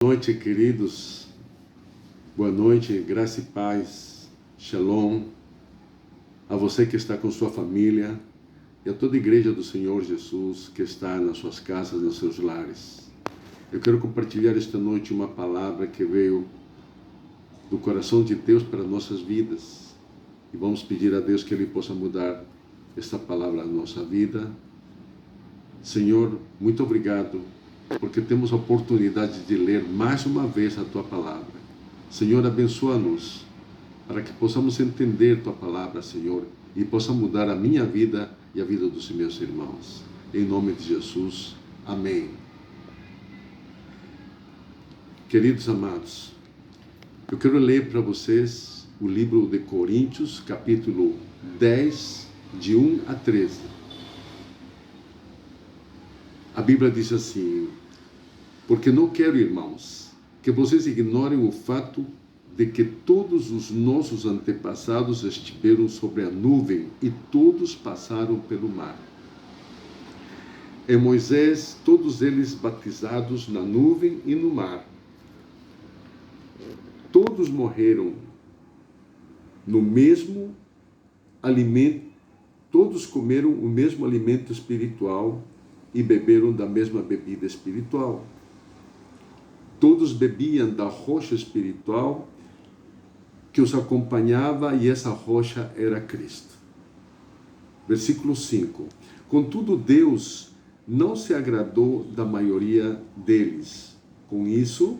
Boa noite, queridos. Boa noite, graça e paz, shalom, a você que está com sua família e a toda a igreja do Senhor Jesus que está nas suas casas, nos seus lares. Eu quero compartilhar esta noite uma palavra que veio do coração de Deus para nossas vidas e vamos pedir a Deus que Ele possa mudar esta palavra na nossa vida. Senhor, muito obrigado, porque temos a oportunidade de ler mais uma vez a Tua Palavra. Senhor, abençoa-nos para que possamos entender Tua Palavra, Senhor, e possa mudar a minha vida e a vida dos meus irmãos. Em nome de Jesus, amém. Queridos amados, eu quero ler para vocês o livro de Coríntios, capítulo 10, de 1 a 13. A Bíblia diz assim: porque não quero, irmãos, que vocês ignorem o fato de que todos os nossos antepassados estiveram sobre a nuvem e todos passaram pelo mar. Em Moisés, todos eles batizados na nuvem e no mar. Todos morreram no mesmo alimento, todos comeram o mesmo alimento espiritual e beberam da mesma bebida espiritual. Todos bebiam da rocha espiritual que os acompanhava, e essa rocha era Cristo. Versículo 5. Contudo, Deus não se agradou da maioria deles. Com isso,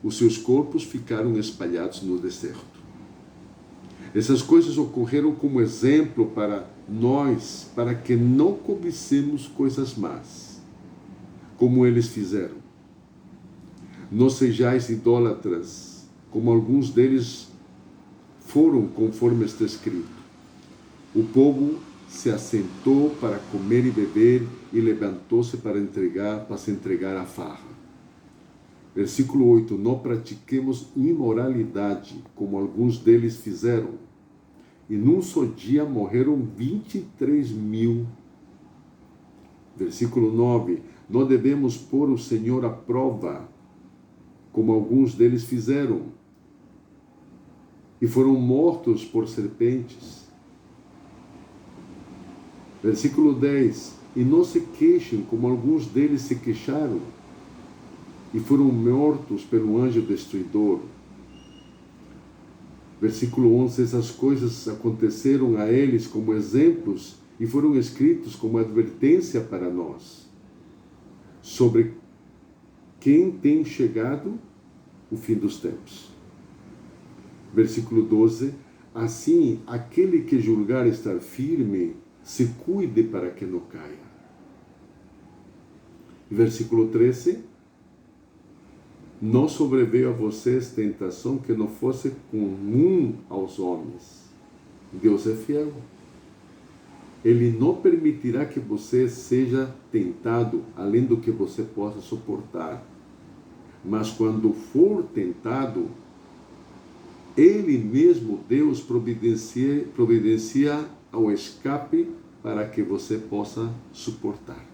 os seus corpos ficaram espalhados no deserto. Essas coisas ocorreram como exemplo para nós, para que não cobicemos coisas más, como eles fizeram. Não sejais idólatras, como alguns deles foram, conforme está escrito. O povo se assentou para comer e beber e levantou-se para se entregar à farra. Versículo 8. Não pratiquemos imoralidade, como alguns deles fizeram. E num só dia morreram 23.000. Versículo 9. Não devemos pôr o Senhor à prova, como alguns deles fizeram, e foram mortos por serpentes. Versículo 10. E não se queixem, como alguns deles se queixaram, e foram mortos pelo anjo destruidor. Versículo 11. Essas coisas aconteceram a eles como exemplos e foram escritos como advertência para nós, sobre quem tem chegado o fim dos tempos. Versículo 12. Assim, aquele que julgar estar firme, se cuide para que não caia. Versículo 13. Não sobreveio a vocês tentação que não fosse comum aos homens. Deus é fiel. Ele não permitirá que você seja tentado além do que você possa suportar. Mas quando for tentado, Ele mesmo, Deus, providencia ao escape para que você possa suportar.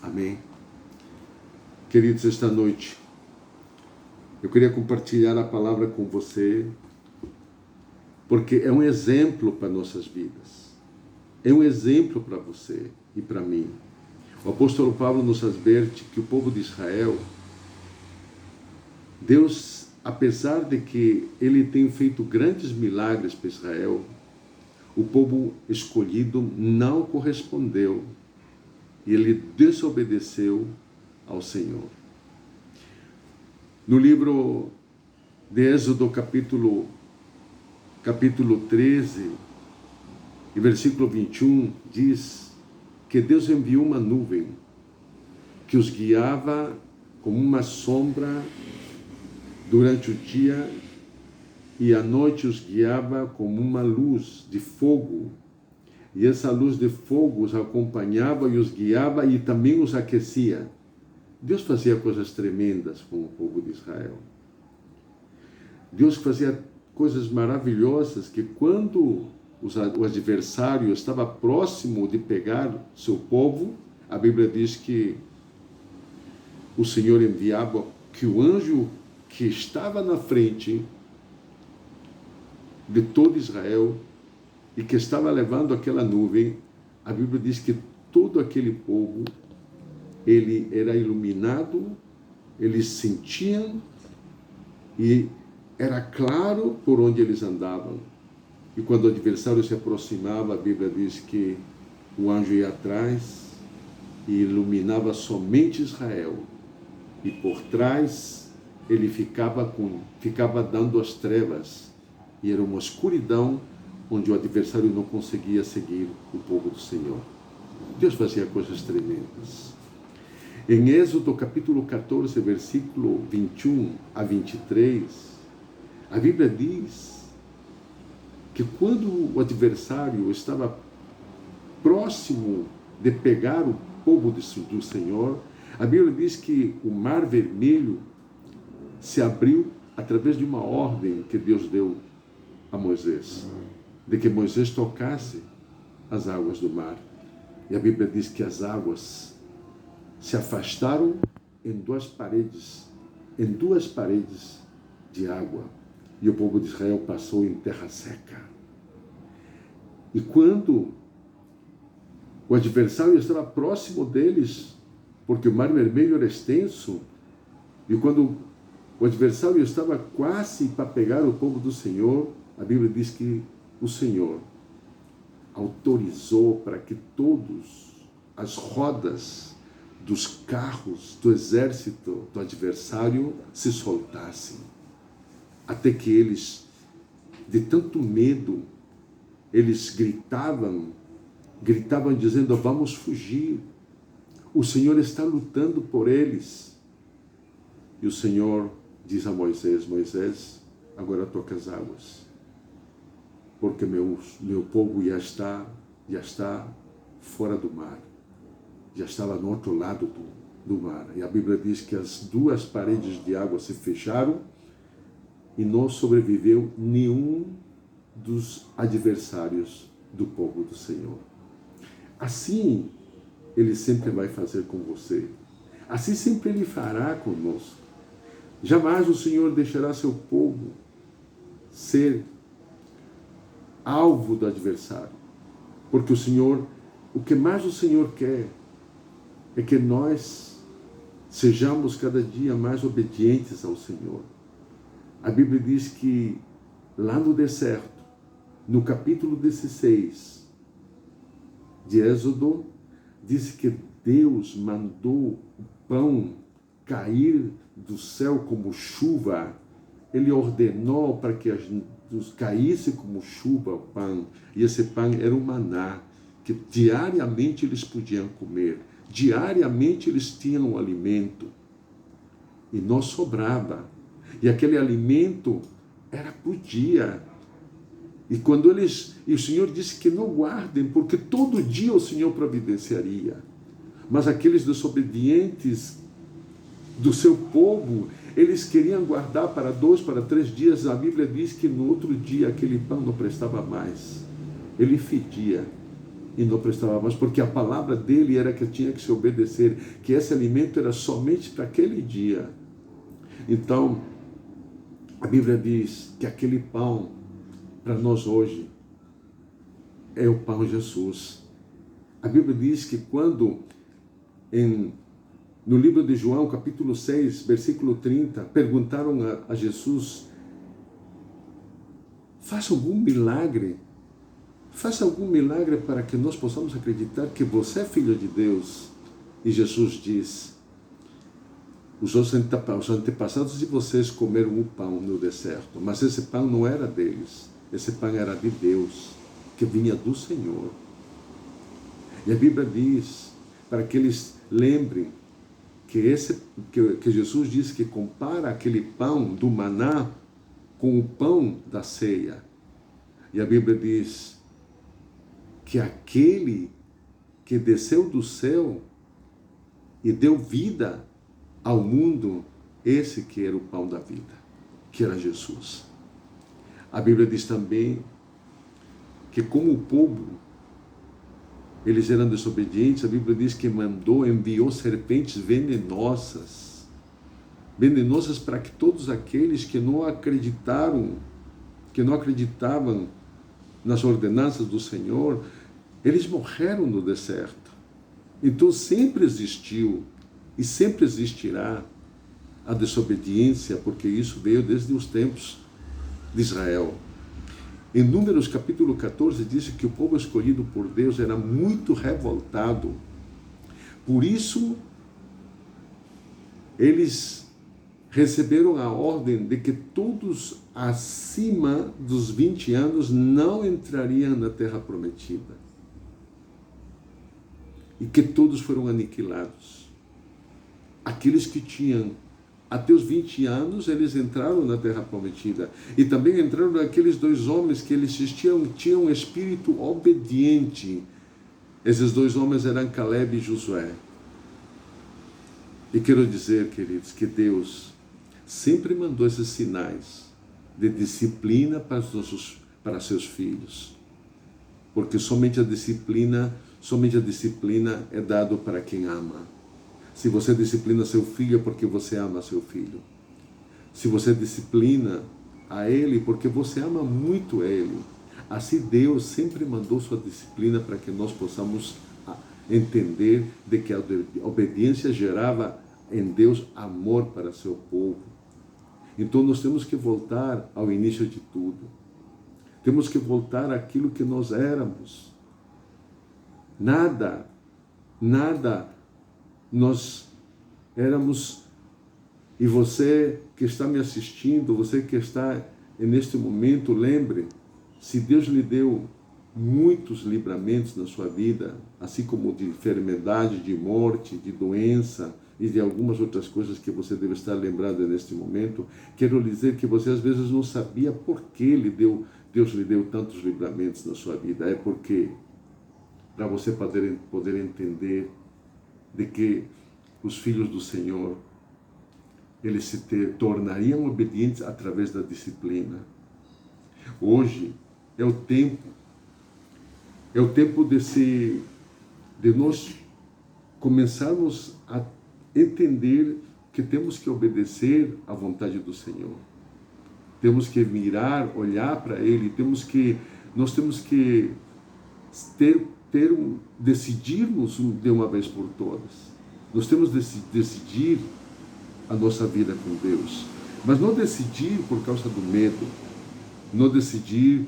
Amém? Queridos, esta noite, eu queria compartilhar a palavra com você, porque é um exemplo para nossas vidas. É um exemplo para você e para mim. O apóstolo Paulo nos adverte que o povo de Israel, Deus, apesar de que Ele tem feito grandes milagres para Israel, o povo escolhido não correspondeu e ele desobedeceu ao Senhor. No livro de Êxodo, capítulo 13, e versículo 21, diz que Deus enviou uma nuvem que os guiava como uma sombra durante o dia e à noite os guiava como uma luz de fogo. E essa luz de fogo os acompanhava e os guiava e também os aquecia. Deus fazia coisas tremendas com o povo de Israel. Deus fazia coisas maravilhosas que quando o adversário estava próximo de pegar seu povo, a Bíblia diz que o Senhor enviava que o anjo que estava na frente de todo Israel e que estava levando aquela nuvem, a Bíblia diz que todo aquele povo, ele era iluminado, eles sentiam e era claro por onde eles andavam. E quando o adversário se aproximava, a Bíblia diz que o anjo ia atrás e iluminava somente Israel. E por trás ele ficava dando as trevas. E era uma escuridão onde o adversário não conseguia seguir o povo do Senhor. Deus fazia coisas tremendas. Em Êxodo capítulo 14, versículo 21 a 23, a Bíblia diz que quando o adversário estava próximo de pegar o povo do Senhor, a Bíblia diz que o Mar Vermelho se abriu através de uma ordem que Deus deu a Moisés, de que Moisés tocasse as águas do mar. E a Bíblia diz que as águas se afastaram em duas paredes de água. E o povo de Israel passou em terra seca. E quando o adversário estava próximo deles, porque o Mar Vermelho era extenso, e quando o adversário estava quase para pegar o povo do Senhor, a Bíblia diz que o Senhor autorizou para que todas as rodas dos carros do exército do adversário se soltassem, até que eles, de tanto medo, eles gritavam dizendo: vamos fugir, o Senhor está lutando por eles. E o Senhor diz a Moisés: Moisés, agora toca as águas, porque meu povo já está fora do mar, já estava no outro lado do mar. E a Bíblia diz que as duas paredes de água se fecharam e não sobreviveu nenhum dos adversários do povo do Senhor. Assim Ele sempre vai fazer com você. Assim sempre Ele fará conosco. Jamais o Senhor deixará seu povo ser alvo do adversário. Porque o que mais o Senhor quer é que nós sejamos cada dia mais obedientes ao Senhor. A Bíblia diz que lá no deserto, no capítulo 16 de Êxodo, diz que Deus mandou o pão cair do céu como chuva. Ele ordenou para que caísse como chuva o pão. E esse pão era o maná, que diariamente eles podiam comer. Diariamente eles tinham um alimento. E não sobrava. E aquele alimento era por dia. E o Senhor disse que não guardem, porque todo dia o Senhor providenciaria. Mas aqueles desobedientes do seu povo, eles queriam guardar para 2, para 3 dias. A Bíblia diz que no outro dia aquele pão não prestava mais. Ele fedia e não prestava mais, porque a palavra dele era que tinha que se obedecer, que esse alimento era somente para aquele dia. Então, a Bíblia diz que aquele pão, para nós hoje, é o pão Jesus. A Bíblia diz que quando, no livro de João, capítulo 6, versículo 30, perguntaram a Jesus: faça algum milagre para que nós possamos acreditar que você é filho de Deus. E Jesus diz: os antepassados de vocês comeram o pão no deserto, mas esse pão não era deles, esse pão era de Deus, que vinha do Senhor. E a Bíblia diz, para que eles lembrem, que Jesus disse que compara aquele pão do maná com o pão da ceia. E a Bíblia diz que aquele que desceu do céu e deu vida ao mundo, esse que era o pão da vida, que era Jesus. A Bíblia diz também que como o povo, eles eram desobedientes, a Bíblia diz que enviou serpentes venenosas venenosas para que todos aqueles que não acreditavam nas ordenanças do Senhor, eles morreram no deserto. Então sempre existiu e sempre existirá a desobediência, porque isso veio desde os tempos de Israel. Em Números capítulo 14 diz que o povo escolhido por Deus era muito revoltado. Por isso, eles receberam a ordem de que todos acima dos 20 anos não entrariam na terra prometida. E que todos foram aniquilados. Aqueles que tinham até os 20 anos, eles entraram na terra prometida. E também entraram aqueles 2 homens que eles tinham um espírito obediente. Esses 2 homens eram Caleb e Josué. E quero dizer, queridos, que Deus sempre mandou esses sinais de disciplina para seus filhos. Porque somente a disciplina é dado para quem ama. Se você disciplina seu filho é porque você ama seu filho. Se você disciplina a ele, porque você ama muito ele. Assim Deus sempre mandou sua disciplina para que nós possamos entender de que a obediência gerava em Deus amor para seu povo. Então nós temos que voltar ao início de tudo. Temos que voltar àquilo que nós éramos. Nada nós éramos. E você que está me assistindo, você que está neste momento, lembre, se Deus lhe deu muitos livramentos na sua vida, assim como de enfermidade, de morte, de doença e de algumas outras coisas que você deve estar lembrado neste momento, quero lhe dizer que você às vezes não sabia por que Deus lhe deu tantos livramentos na sua vida. É porque, para você poder entender de que os filhos do Senhor, eles se tornariam obedientes através da disciplina. Hoje é o tempo de nós começarmos a entender que temos que obedecer à vontade do Senhor. Temos que mirar, olhar para Ele, nós temos que decidirmos de uma vez por todas. Nós temos que decidir a nossa vida com Deus. Mas não decidir por causa do medo. Não decidir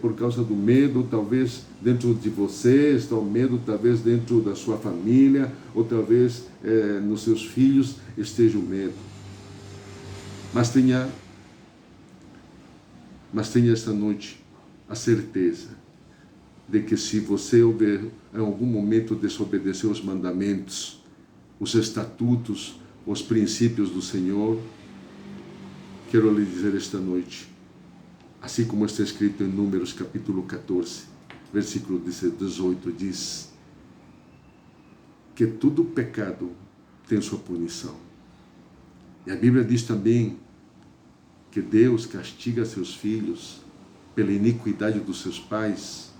por causa do medo, talvez dentro de vocês, o medo talvez dentro da sua família, ou talvez nos seus filhos esteja o medo. Mas tenha esta noite a certeza de que se você em algum momento desobedecer os mandamentos, os estatutos, os princípios do Senhor, quero lhe dizer esta noite, assim como está escrito em Números capítulo 14, versículo 18, diz que todo pecado tem sua punição. E a Bíblia diz também que Deus castiga seus filhos pela iniquidade dos seus pais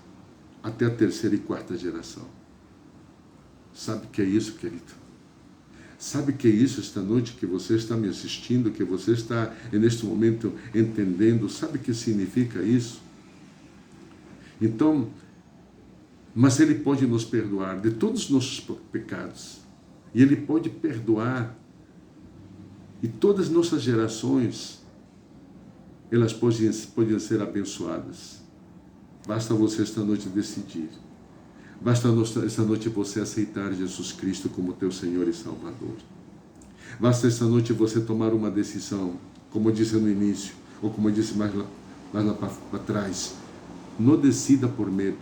até a 3ª e 4ª geração. Sabe o que é isso, querido? Sabe o que é isso esta noite que você está me assistindo, que você está neste momento entendendo? Sabe o que significa isso? Então, mas Ele pode nos perdoar de todos os nossos pecados. E Ele pode perdoar. E todas as nossas gerações, elas podem ser abençoadas. Basta você esta noite decidir. Basta esta noite você aceitar Jesus Cristo como teu Senhor e Salvador. Basta esta noite você tomar uma decisão, como eu disse no início, ou como eu disse mais lá para trás. Não decida por medo,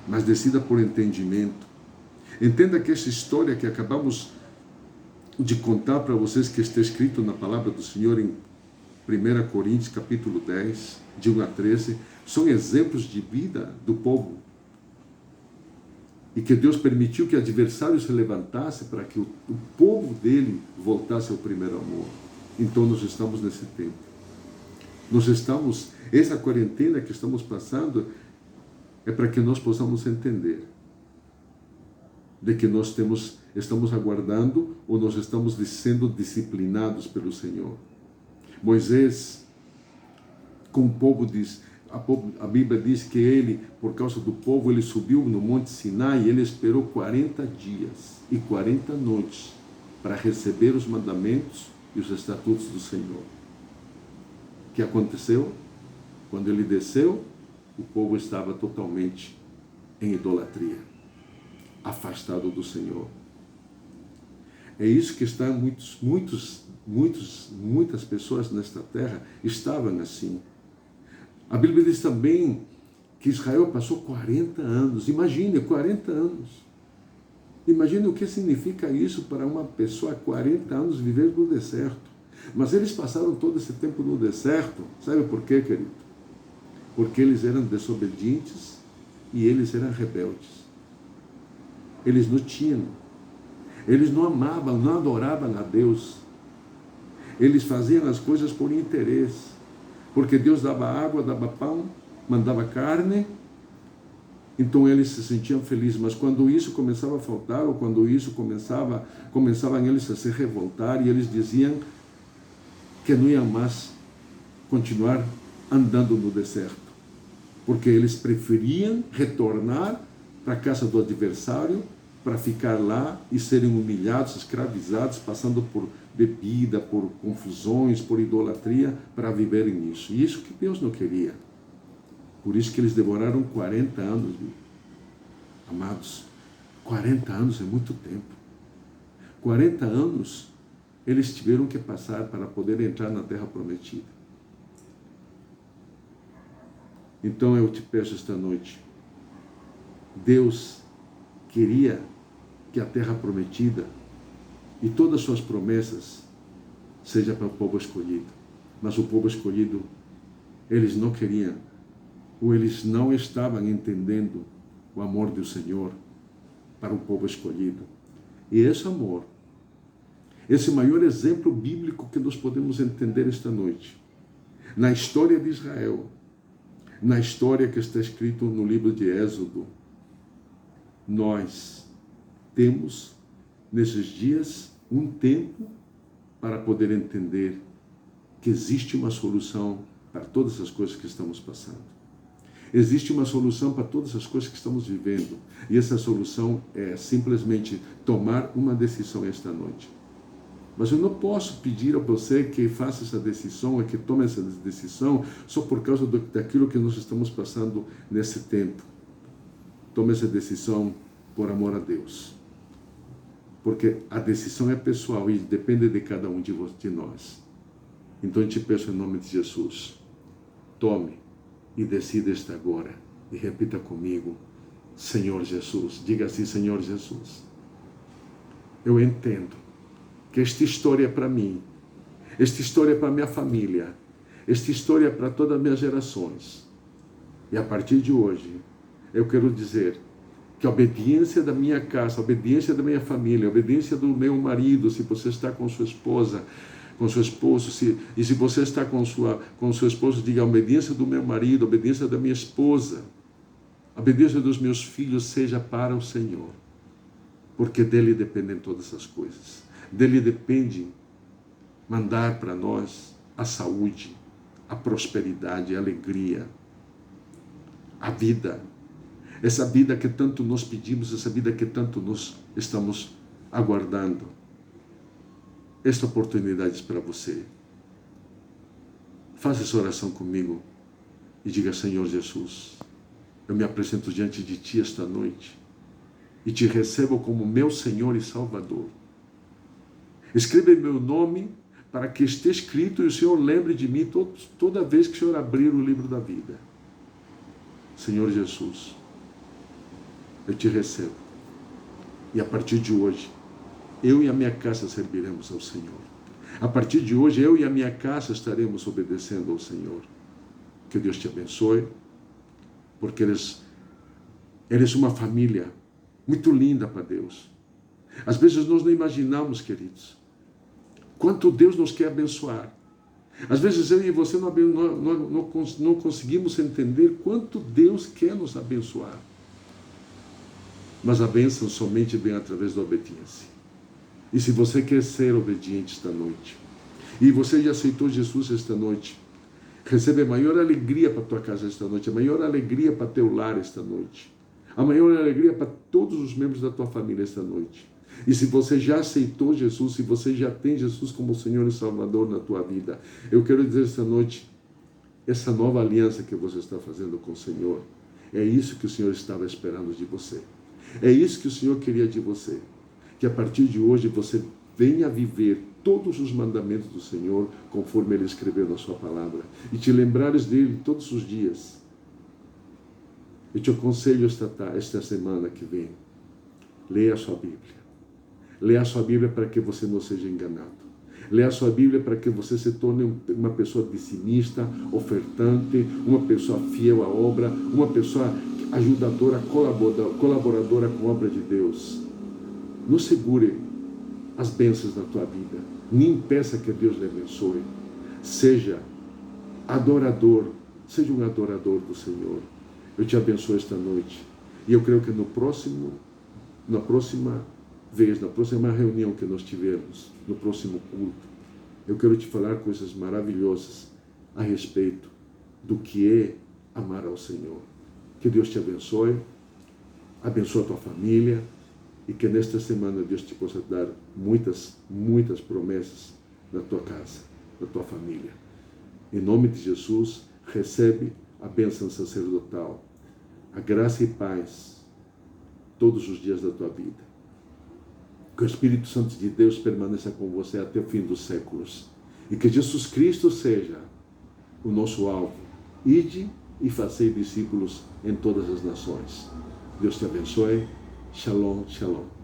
mas decida por entendimento. Entenda que essa história que acabamos de contar para vocês, que está escrito na palavra do Senhor em 1 Coríntios capítulo 10, de 1 a 13, são exemplos de vida do povo. E que Deus permitiu que adversários se levantassem para que o povo dele voltasse ao primeiro amor. Então nós estamos nesse tempo. Essa quarentena que estamos passando é para que nós possamos entender de que nós temos estamos aguardando ou nós estamos sendo disciplinados pelo Senhor. Moisés, com o povo, diz, a Bíblia diz que ele, por causa do povo, ele subiu no Monte Sinai e ele esperou 40 dias e 40 noites para receber os mandamentos e os estatutos do Senhor. O que aconteceu? Quando ele desceu, o povo estava totalmente em idolatria, afastado do Senhor. É isso que está muitas pessoas nesta terra estavam assim. A Bíblia diz também que Israel passou 40 anos. Imagine, 40 anos. Imagine o que significa isso para uma pessoa 40 anos viver no deserto. Mas eles passaram todo esse tempo no deserto. Sabe por quê, querido? Porque eles eram desobedientes e eles eram rebeldes. Eles não tinham. Eles não amavam, não adoravam a Deus. Eles faziam as coisas por interesse. Porque Deus dava água, dava pão, mandava carne, então eles se sentiam felizes. Mas quando isso começava a faltar, ou quando isso começavam eles a se revoltar, e eles diziam que não iam mais continuar andando no deserto, porque eles preferiam retornar para a casa do adversário, para ficar lá e serem humilhados, escravizados, passando por bebida, por confusões, por idolatria, para viverem nisso. E isso que Deus não queria. Por isso que eles demoraram 40 anos. Amados, 40 anos é muito tempo. 40 anos eles tiveram que passar para poder entrar na terra prometida. Então eu te peço esta noite, Deus queria que a terra prometida e todas as suas promessas seja para o povo escolhido. Mas o povo escolhido, eles não queriam, ou eles não estavam entendendo o amor do Senhor para o povo escolhido. E esse amor, esse maior exemplo bíblico que nós podemos entender esta noite, na história de Israel, na história que está escrito no livro de Êxodo, nós temos nesses dias um tempo para poder entender que existe uma solução para todas as coisas que estamos passando. Existe uma solução para todas as coisas que estamos vivendo. E essa solução é simplesmente tomar uma decisão esta noite. Mas eu não posso pedir a você que faça essa decisão, ou que tome essa decisão só por causa daquilo que nós estamos passando nesse tempo. Tome essa decisão por amor a Deus. Porque a decisão é pessoal e depende de cada um de nós. Então eu te peço em nome de Jesus, tome e decida esta agora. E repita comigo, Senhor Jesus. Diga assim, Senhor Jesus, eu entendo que esta história é para mim, esta história é para minha família, esta história é para todas as minhas gerações. E a partir de hoje, eu quero dizer que a obediência da minha casa, a obediência da minha família, a obediência do meu marido, se você está com sua esposa, com seu esposo, se você está com seu esposo, diga a obediência do meu marido, a obediência da minha esposa, a obediência dos meus filhos seja para o Senhor, porque dele dependem todas as coisas. Dele depende mandar para nós a saúde, a prosperidade, a alegria, a vida. Essa vida que tanto nós pedimos, essa vida que tanto nós estamos aguardando. Esta oportunidade é para você. Faça essa oração comigo e diga, Senhor Jesus, eu me apresento diante de Ti esta noite e Te recebo como meu Senhor e Salvador. Escreva meu nome para que esteja escrito e o Senhor lembre de mim toda vez que o Senhor abrir o livro da vida. Senhor Jesus, eu Te recebo. E a partir de hoje, eu e a minha casa serviremos ao Senhor. A partir de hoje, eu e a minha casa estaremos obedecendo ao Senhor. Que Deus te abençoe, porque eres uma família muito linda para Deus. Às vezes nós não imaginamos, queridos, quanto Deus nos quer abençoar. Às vezes eu e você não conseguimos entender quanto Deus quer nos abençoar. mas a bênção somente vem através da obediência. E se você quer ser obediente esta noite, e você já aceitou Jesus esta noite, recebe a maior alegria para a tua casa esta noite, a maior alegria para teu lar esta noite, a maior alegria para todos os membros da tua família esta noite. E se você já aceitou Jesus, se você já tem Jesus como Senhor e Salvador na tua vida, eu quero dizer esta noite, essa nova aliança que você está fazendo com o Senhor, é isso que o Senhor estava esperando de você. É isso que o Senhor queria de você. Que a partir de hoje você venha viver todos os mandamentos do Senhor, conforme Ele escreveu na sua palavra, e te lembrares dele todos os dias. Eu te aconselho esta semana que vem, leia a sua Bíblia. Leia a sua Bíblia para que você não seja enganado. Leia a sua Bíblia para que você se torne uma pessoa dizimista, ofertante, uma pessoa fiel à obra, uma pessoa ajudadora, colaboradora com a obra de Deus. Não segure as bênçãos na tua vida, nem peça que Deus lhe abençoe. Seja adorador, seja um adorador do Senhor. Eu te abençoo esta noite. E eu creio que na próxima reunião que nós tivermos, no próximo culto, eu quero te falar coisas maravilhosas a respeito do que é amar ao Senhor. Que Deus te abençoe a tua família, e que nesta semana Deus te possa dar muitas, muitas promessas na tua casa, na tua família. Em nome de Jesus, recebe a bênção sacerdotal, a graça e paz todos os dias da tua vida. Que o Espírito Santo de Deus permaneça com você até o fim dos séculos. E que Jesus Cristo seja o nosso alvo. Ide e fazei discípulos em todas as nações. Deus te abençoe. Shalom, shalom.